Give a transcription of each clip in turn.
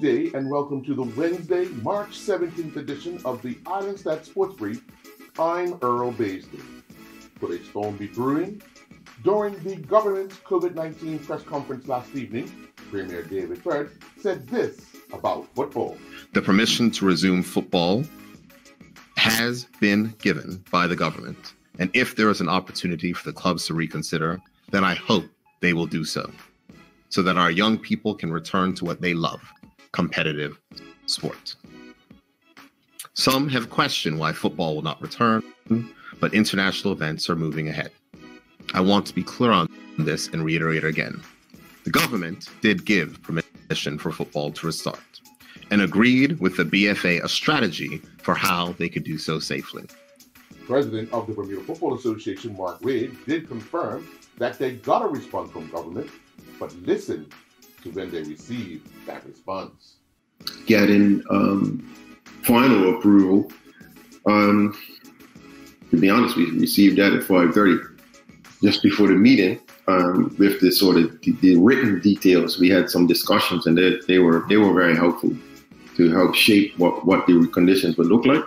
day and welcome to the Wednesday, March 17th edition of the Islandstats Sports Brief. I'm Earl Baisley. Could a storm be brewing? During the government's COVID-19 press conference last evening, Premier David Ferd said this about football. The permission to resume football has been given by the government. And if there is an opportunity for the clubs to reconsider, then I hope they will do so that our young people can return to what they love, competitive sport. Some have questioned why football will not return, but international events are moving ahead. I want to be clear on this and reiterate again. The government did give permission for football to restart and agreed with the BFA a strategy for how they could do so safely. President of the Bermuda Football Association, Mark Wade, did confirm that they got a response from government, but listen to when they received that response. Getting final approval. To be honest, we received that at 5:30, just before the meeting. With the sort of the written details, we had some discussions, and they were very helpful to help shape what the conditions would look like.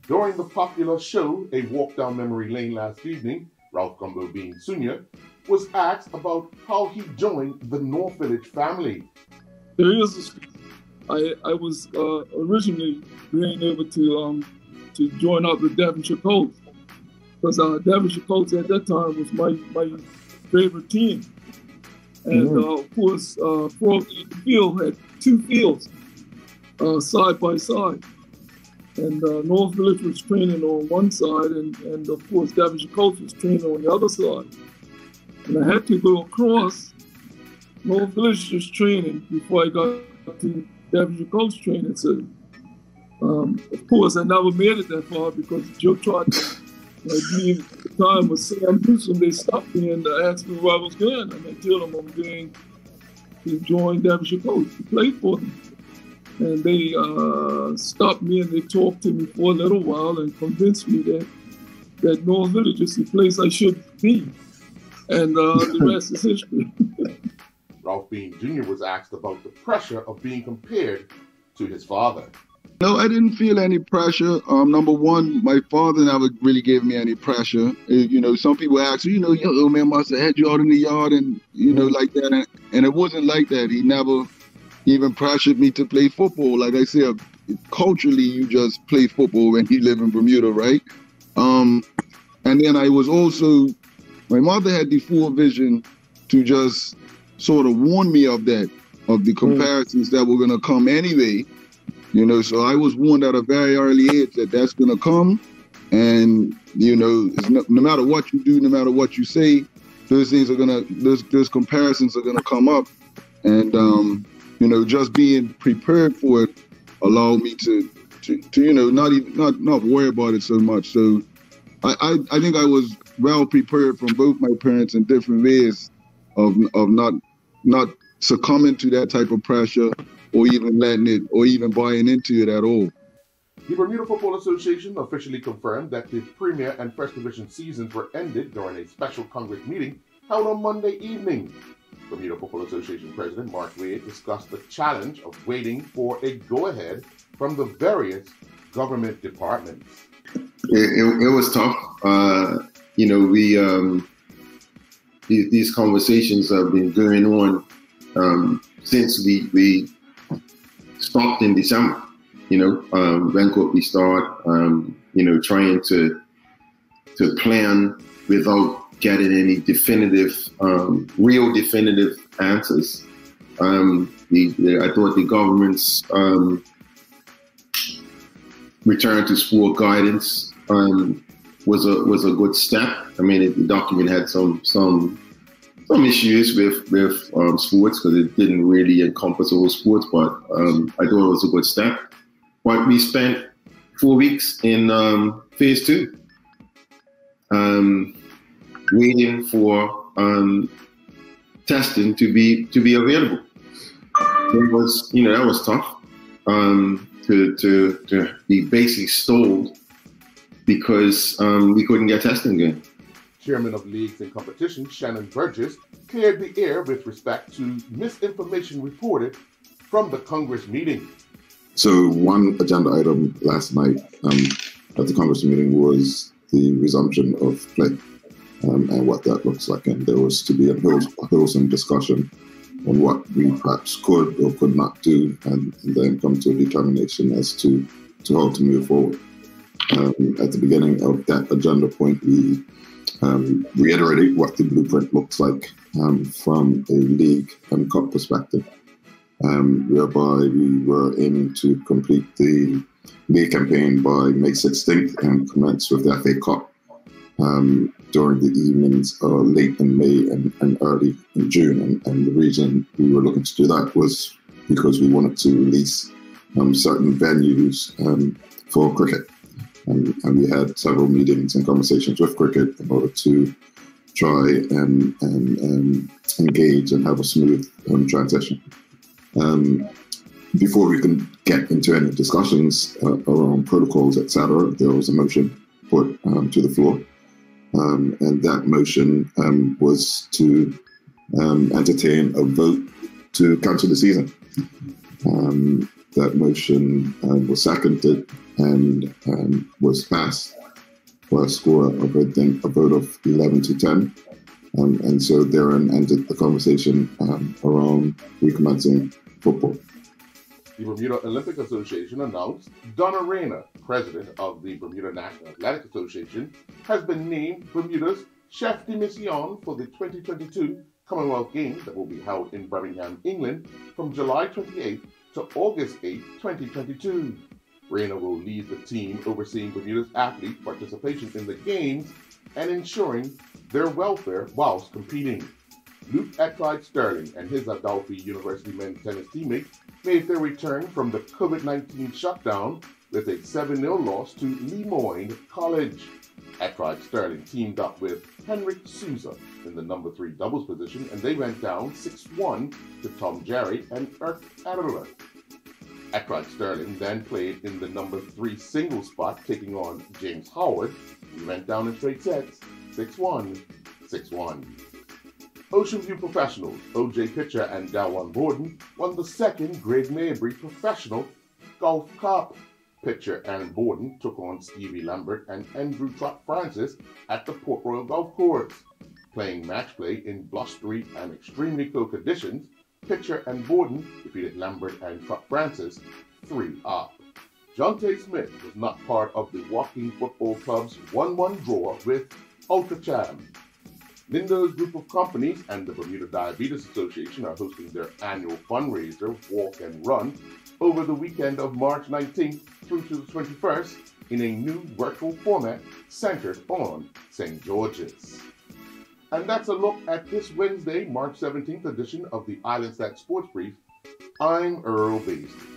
During the popular show, A Walk Down Memory Lane last evening, Ralph Gumbo Bean Sr. was asked about how he joined the North Village family. There is I was originally being able to join up with Devonshire Colts, because Devonshire Colts at that time was my favorite team. And of course, the field had two fields side by side. And North Village was training on one side, and of course Devonshire Colts was training on the other side. And I had to go across North Village's training before I got to Devonshire Colts training. So, of course, I never made it that far because Joe Trott, I believe at the time was Sam Newsom. They stopped me and asked me where I was going, and I told them I'm going to join Devonshire Colts to play for them. And they stopped me and they talked to me for a little while and convinced me that North Village is the place I should be. And the rest is history. Ralph Bean Jr. was asked about the pressure of being compared to his father. No, I didn't feel any pressure. Number one, my father never really gave me any pressure. Some people ask, your old man must have had you out in the yard and, like that. And it wasn't like that. He never even pressured me to play football. Like I said, culturally, you just play football when you live in Bermuda, right? And then I was also, my mother had the full vision to just sort of warn me of the comparisons that were going to come anyway. So I was warned at a very early age that that's going to come. And, no matter what you do, no matter what you say, those things are those comparisons are going to come up. And, just being prepared for it allowed me to not worry about it so much. So I think I was well prepared from both my parents in different ways of not succumbing to that type of pressure or even buying into it at all. The Bermuda Football Association officially confirmed that the Premier and First Division seasons were ended during a special Congress meeting held on Monday evening. Bermuda Football Association President Mark Wade discussed the challenge of waiting for a go-ahead from the various government departments. It was tough. These conversations have been going on since we stopped in December. When could we start? Trying to plan without getting any real definitive answers. I thought the government's return to sport guidance was a good step. I mean, the document had some issues with sports because it didn't really encompass all sports, but I thought it was a good step. But we spent 4 weeks in phase 2. Waiting for testing to be available. It was, that was tough to be basically stalled because we couldn't get testing again. Chairman of Leagues and Competitions, Shannon Burgess, cleared the air with respect to misinformation reported from the Congress meeting. So one agenda item last night at the Congress meeting was the resumption of play and what that looks like. And there was to be a wholesome discussion on what we perhaps could or could not do, and then come to a determination as to how to move forward. At the beginning of that agenda point, we reiterated what the blueprint looks like from a league and cup perspective, whereby we were aiming to complete the league campaign by May 16th and commence with the FA Cup during the evenings late in May and early in June. And the reason we were looking to do that was because we wanted to release certain venues for cricket. And we had several meetings and conversations with cricket in order to try and engage and have a smooth transition. Before we can get into any discussions around protocols, etc., there was a motion put to the floor. And that motion was to entertain a vote to cancel the season. That motion was seconded and was passed by a score of, I think, a vote of 11 to 10. And so therein ended the conversation around recommencing football. The Bermuda Olympic Association announced Donna Rayner, president of the Bermuda National Athletic Association, has been named Bermuda's chef de mission for the 2022 Commonwealth Games that will be held in Birmingham, England from July 28th to August 8th, 2022. Rayner will lead the team overseeing Bermuda's athletes' participation in the Games and ensuring their welfare whilst competing. Luke Sterling and his Adelphi University men's tennis teammates made their return from the COVID-19 shutdown with a 7-0 loss to Lemoyne College. Sterling teamed up with Henrik Souza in the number 3 doubles position, and they went down 6-1 to Tom Jerry and Erk Adler. Sterling then played in the number 3 singles spot, taking on James Howard. He went down in straight sets, 6-1, 6-1. Ocean View Professionals, O.J. Pitcher and Dalwan Borden, won the second Greg Mabry Professional Golf Cup. Pitcher and Borden took on Stevie Lambert and Andrew Trott Francis at the Port Royal Golf Course. Playing match play in blustery and extremely cold conditions, Pitcher and Borden defeated Lambert and Trott Francis 3-up. Jonte Smith was not part of the Walking Football Club's 1-1 draw with Ultracham. Lindo's group of companies and the Bermuda Diabetes Association are hosting their annual fundraiser, Walk and Run, over the weekend of March 19th through to the 21st in a new virtual format centered on St. George's. And that's a look at this Wednesday, March 17th edition of the Islandstats Sports Brief. I'm Earl Basie.